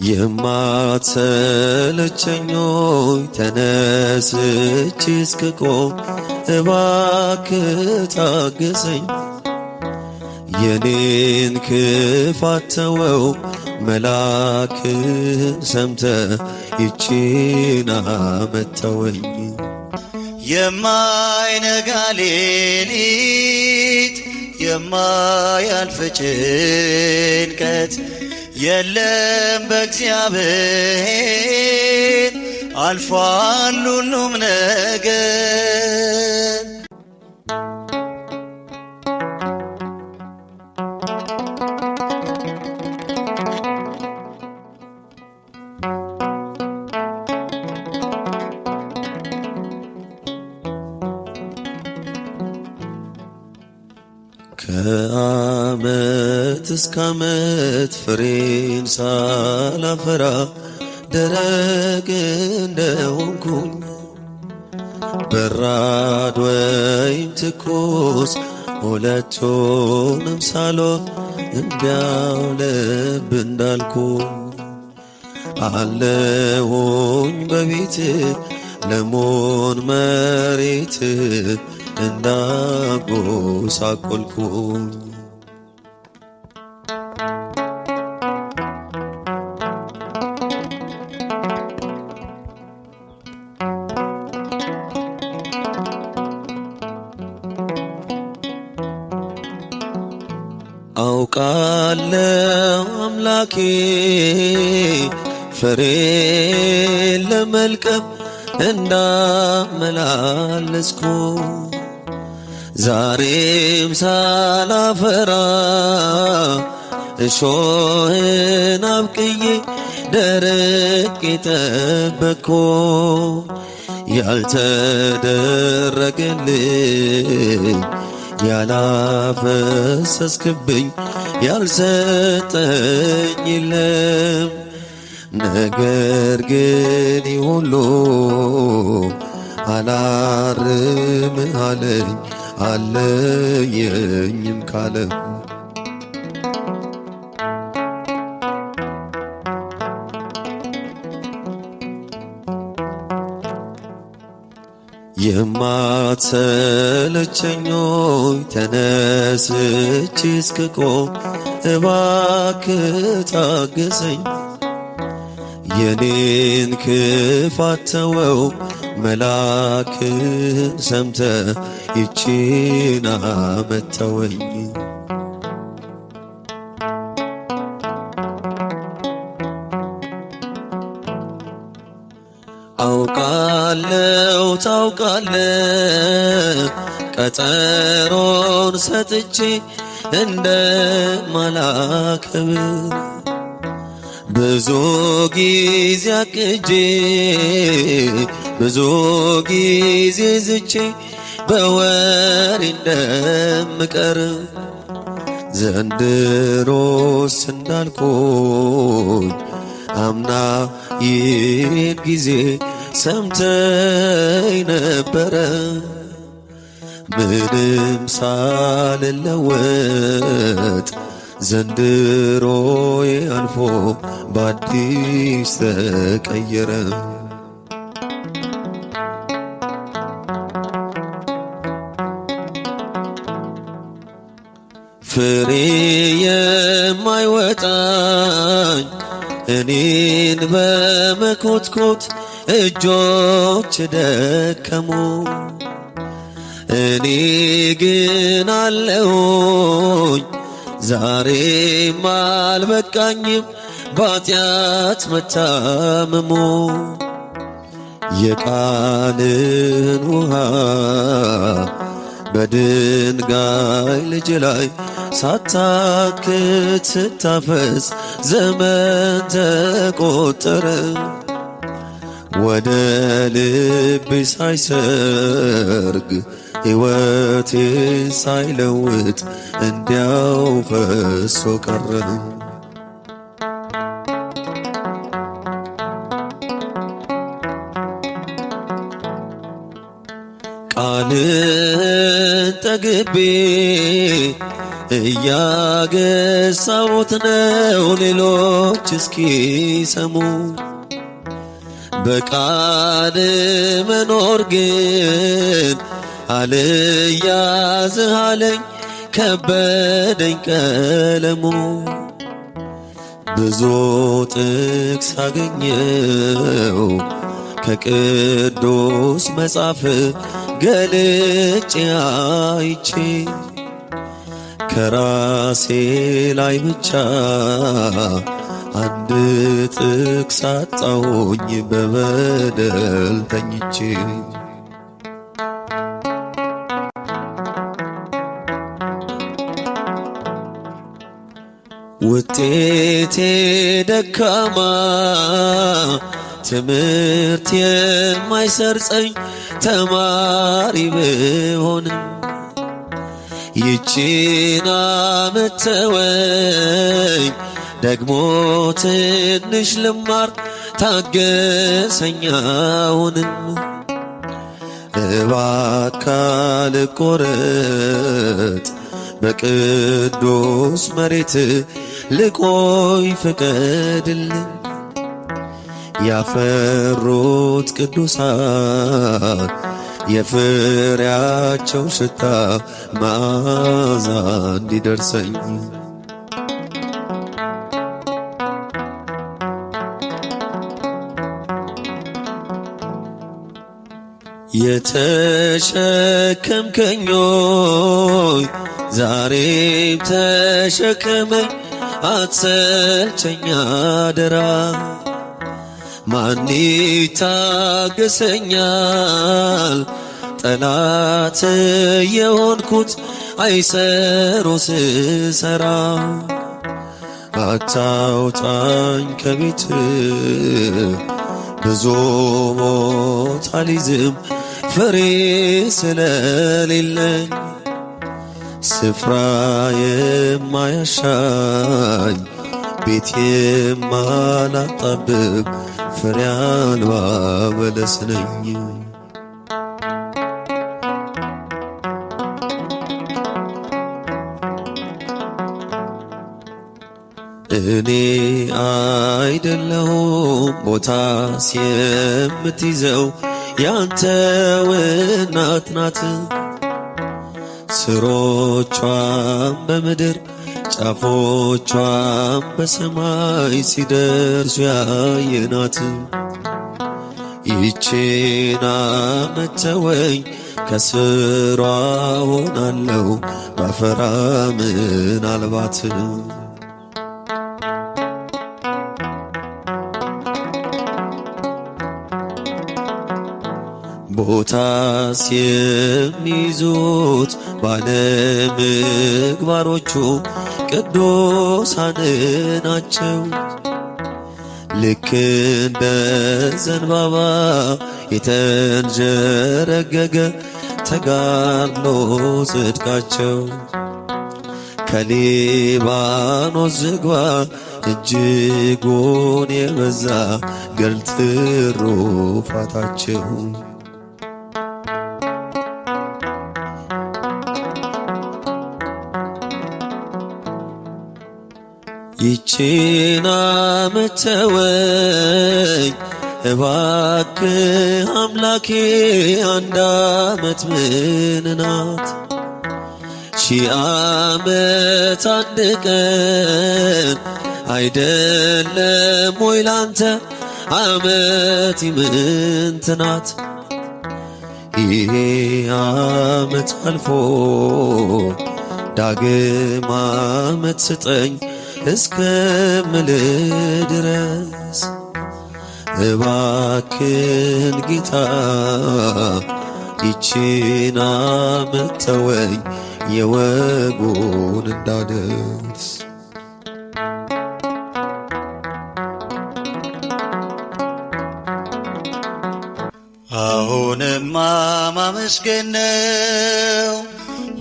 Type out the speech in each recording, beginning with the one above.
የማትሰለቸኞይ ተነስቼ እስክቆም እባክህ ታገሰኝ። የኔን ክፋት ተወው መላክን ሰምተ ይቺን አመተወኝ። የማይነጋ ሌሊት የማያልፍ ጭንቀት የለም በእግዚአብሔር አልፏል ሁሉም ነገር። ከዓመት እስከ ዓመት ፍሬን ሳላፈራ ደረቅ እንደሆንኩኝ በራድ ወይም ትኩስ ሁለቱንም ሳልሆን እንዲያው ልብ እንዳልኩኝ አለሁኝ በቤት ለሞን መሬት እንዳጎሳቆልኩኝ። አውቃለሁ አምላኬ ፍሬ ለመልቀም እንዳመላለስኩ ዛሬም ሳላፈራ እሾህን አብቅዬ ደረቅ ጠበቅኩ። ያልተደረገልኝ ያላፈሰስክብኝ ያልሰጠኝ የለም። ነገር ግን ሁሉ አላርም አለኝ አለየኝም ካለ የማትሰለቸኞይ ተነስቼ እስክቆም እባክህ ታገሰኝ። የኔን ክፋት ተወው መላክን ሰምተ ይቺን አመተወኝ። አውቃለው ታውቃለ ቀጠሮን ሰጥቼ እንደማላከብር ብዙ ጊዜ አቅጄ ብዙ ጊዜ ዝቼ በወሬ እንደምቀር ዘንድሮስ እንዳልኩኝ አምና ይህን ጊዜ ሰምተኝ ነበረ። ምንም ሳልለወጥ ዘንድሮዬ አልፎ በአዲስ ተቀየረ። ፍሬ የማይወጣኝ እኔን በመኮትኮት እጆች ደከሙ። እኔ ግን አለሁኝ ዛሬም አልበቃኝም ባጢአት መታመሙ። የቃልን ውሃ በድንጋይ ልጅ ላይ ሳታክት ስታፈስ ዘመን ተቆጠረ። ወደ ልቤ ሳይሰርግ ሕይወቴን ሳይለውጥ እንዲያው ፈሶ ቀረ። ቃልን ጠግቤ እያገሳሁት ነው ሌሎች እስኪሰሙ። በቃል መኖር ግን አልያዝህ አለኝ ከበደኝ ቀለሙ። ብዙ ጥቅስ አገኘው ከቅዱስ መጽሐፍ ገልጬ አይቼ ከራሴ ላይ ብቻ አንድ ጥቅስ አጣሁኝ በበደል ተኝቼ። ውጤቴ ደካማ ትምህርት የማይሰርጸኝ ተማሪ ብሆንም ይቺን ዓመት ተወኝ ደግሞ ትንሽ ልማር ታገሰኝ አሁንም። እባክህ ልቆረጥ በቅዱስ መሬት ልቆይ ፍቀድልኝ። ያፈሩት ቅዱሳን የፍሬያቸው ሽታ መዓዛ እንዲደርሰኝ የተሸከምከኝ ሆይ ዛሬም ተሸከመኝ አትሰልቸኝ አደራ። ማን ይታገሰኛል ጠላት የሆንኩት አይሰሮ ስሰራ። አታውጣኝ ከቤት ብዙ ሞት አልይዝም ፍሬ ስለሌለኝ። ስፍራ የማያሻኝ ቤት የማላጣብብ ፍሬ አልባ በለስ ነኝ። እኔ አይደለሁም ቦታስ የምትይዘው ያንተው እናት ናት። ስሮቿም በምድር ጫፎቿም በሰማይ ሲደርሱ ያየናት። ይቺን ዓመት ተወኝ ከስሯ ሆናለሁ ባፈራ ምናልባት። ቦታስ የሚይዙት ባለምግባሮቹ ቅዱሳን ናቸው። ልክ እንደ ዘንባባ የተንዠረገገ ተጋድሎ ጽድቃቸው። ከሊባኖስ ዝግባ እጅጉን የበዛ ገድል ትሩፋታቸው። ይቺን ዓመት ተወኝ እባክህ አምላኬ አንድ ዓመት ምን ናት? 1000 ዓመት አንድ ቀን አይደለም ወይ ላንተ ዓመት ይምንት ናት? ይሄ ዓመት አልፎ ዳግም ዓመት ስጠኝ እስከምልህ ድረስ እባክህን ጌታ ይቺን ዓመት ተወኝ የወጉን እንዳደርስ። አሁንማ ማመስገን ነው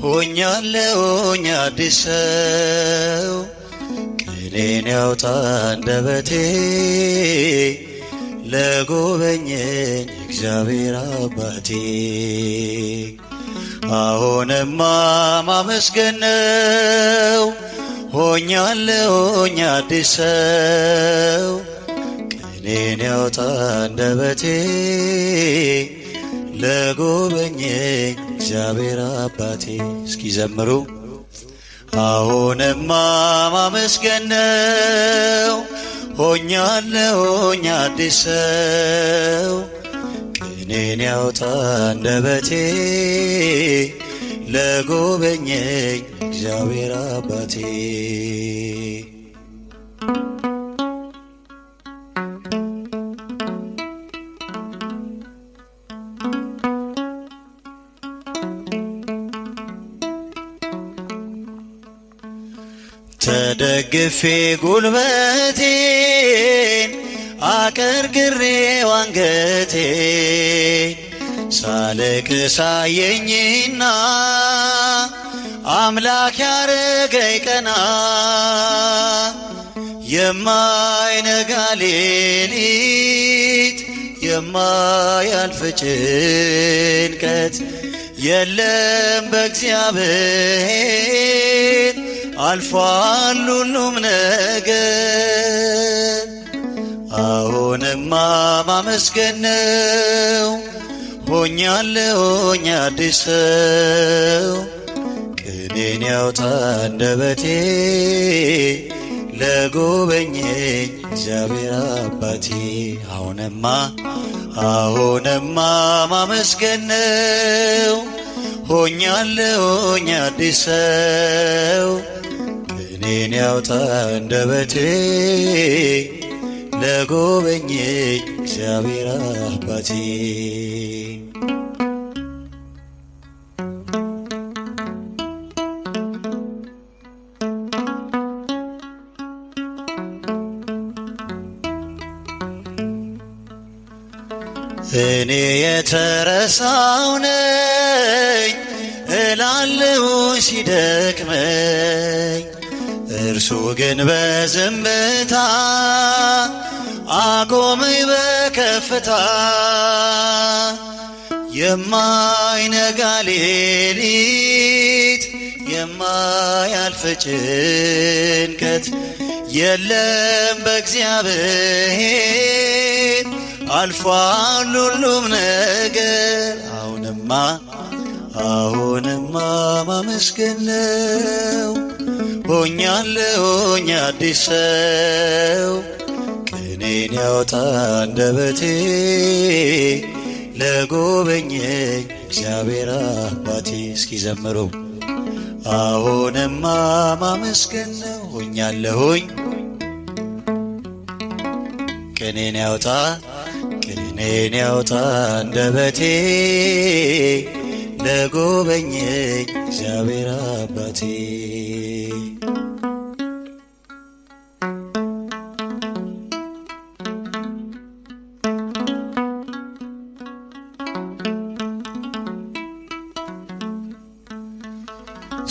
ሆኛለሁኝ አዲስ ሰው። ቅኔን ያውጣ አንደበቴ ለጎበኘኝ እግዚአብሔር አባቴ። አሁንማ ማመስገን ነው። ሆኛለሁኝ አዲስ ሰው ቅኔን ያውጣ አንደበቴ ለጎበኘኝ እግዚአብሔር አባቴ። እስኪ ዘምሩ። አሁንማ ማመስገን ነው። ሆኛለሁኝ አዲስ ሰው ቅኔን ያውጣ አንደበቴ ለጎበኘኝ እግዚአብሔር አባቴ። ተደግፌ ጉልበቴን አቀርቅሬው አንገቴን ሳለቅስ አየኝና አምላክ ያረገኝ ቀና። የማይነጋ ሌሊት የማያልፍ ጭንቀት የለም በእግዚአብሔር አልፏል ሁሉም ነገር። አሁንማ ማመስገን ነው። ሆኛለሁኝ አዲስ ሰው ቅኔን ያውጣ አንደበቴ ለጎበኘኝ እግዚአብሔር አባቴ። አሁንማ ማመስገን ነው። ሆኛለሁኝ አዲስ ሰው ቅኔን ያውጣ አንደበቴ ለጎበኘኝ እግዚአብሔር አባቴ። እኔ የተረሳው ነኝ እላለሁ ሲደክመኝ፣ እርሱ ግን በዝምታ አቆመኝ በከፍታ። የማይነጋ ሌሊት የማያልፍ ጭንቀት የለም በእግዚአብሔር አልፏል ሁሉም ነገር። አሁንማ ማመስገን ነው። ሆኛለሁኝ አዲስ ሰው ቅኔን ያውጣ አንደበቴ ለጎበኘኝ እግዚአብሔር አባቴ። እስኪ ዘምሩ። አሁንማ ማመስገን ነው። ሆኛለሁኝ ቅኔን ያውጣ አንደበቴ ለጎበኘኝ እግዚአብሔር አባቴ።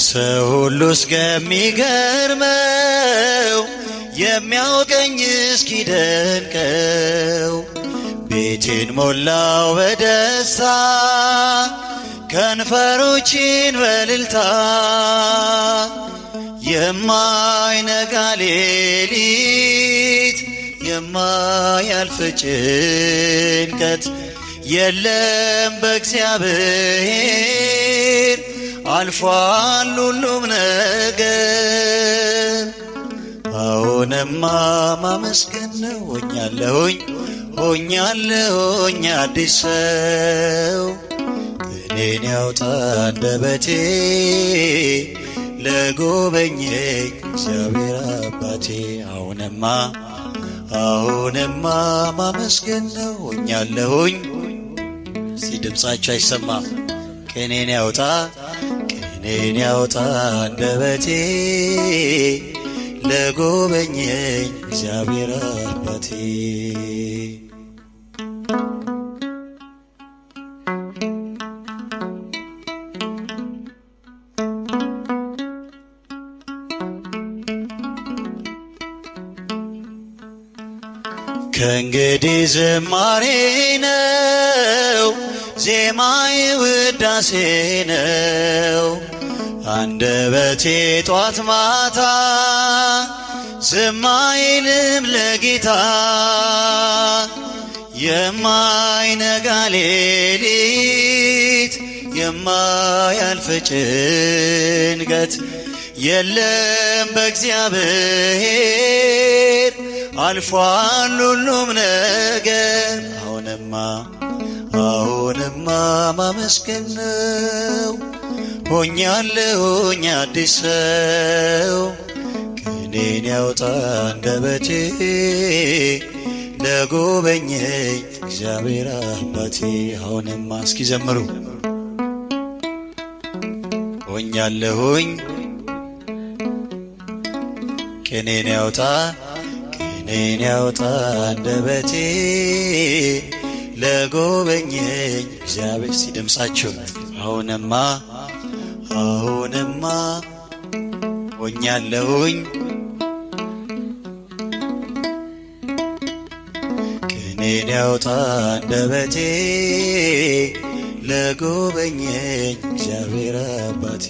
ሰው ሁሉ እስከሚገርመው የሚያውቀኝ እስኪደንቀው ቤቴን ሞላው በደስታ ከንፈሮችን በእልልታ። የማይነጋ ሌሊት የማያልፍ ጭንቀት የለም በእግዚአብሔር አልፏል ሁሉም ነገር። አሁንማ ማመስገን ነው። ሆኛለሁኝ አዲስ ሰው ቅኔን ያውጣ አንደበቴ ለጎበኘኝ እግዚአብሔር አባቴ። አሁንማ ማመስገን ነው። ሆኛለሁኝ ድምፃቸው አይሰማም። ቅኔን ያውጣ አንደበቴ ለጎበኘኝ እግዚአብሔር አባቴ። ከእንግዲህ ዝማሬ ነው ዜማዬ ውዳሴ ነው አንደበቴ ጧት ማታ ዝም አይልም ለጌታ የማይነጋ ሌሊት የማያልፍ ጭንቀት የለም በእግዚአብሔር አልፏል ሁሉም ነገር። አሁንማ ማመስገን ነው ሆኛለሁኝ አዲስ ሰው ቅኔን ያውጣ አንደበቴ ለጎበኘኝ እግዚአብሔር አባቴ። አሁንማ እስኪ ዘምሩ ሆኛለሁኝ ቅኔን ያውጣ አንደበቴ ለጎበኘኝ እግዚአብሔር። ሲደምሳችሁ አሁንማ ሆኛለሁኝ ቅኔን ያውጣ አንደበቴ ለጎበኘኝ እግዚአብሔር አባቴ።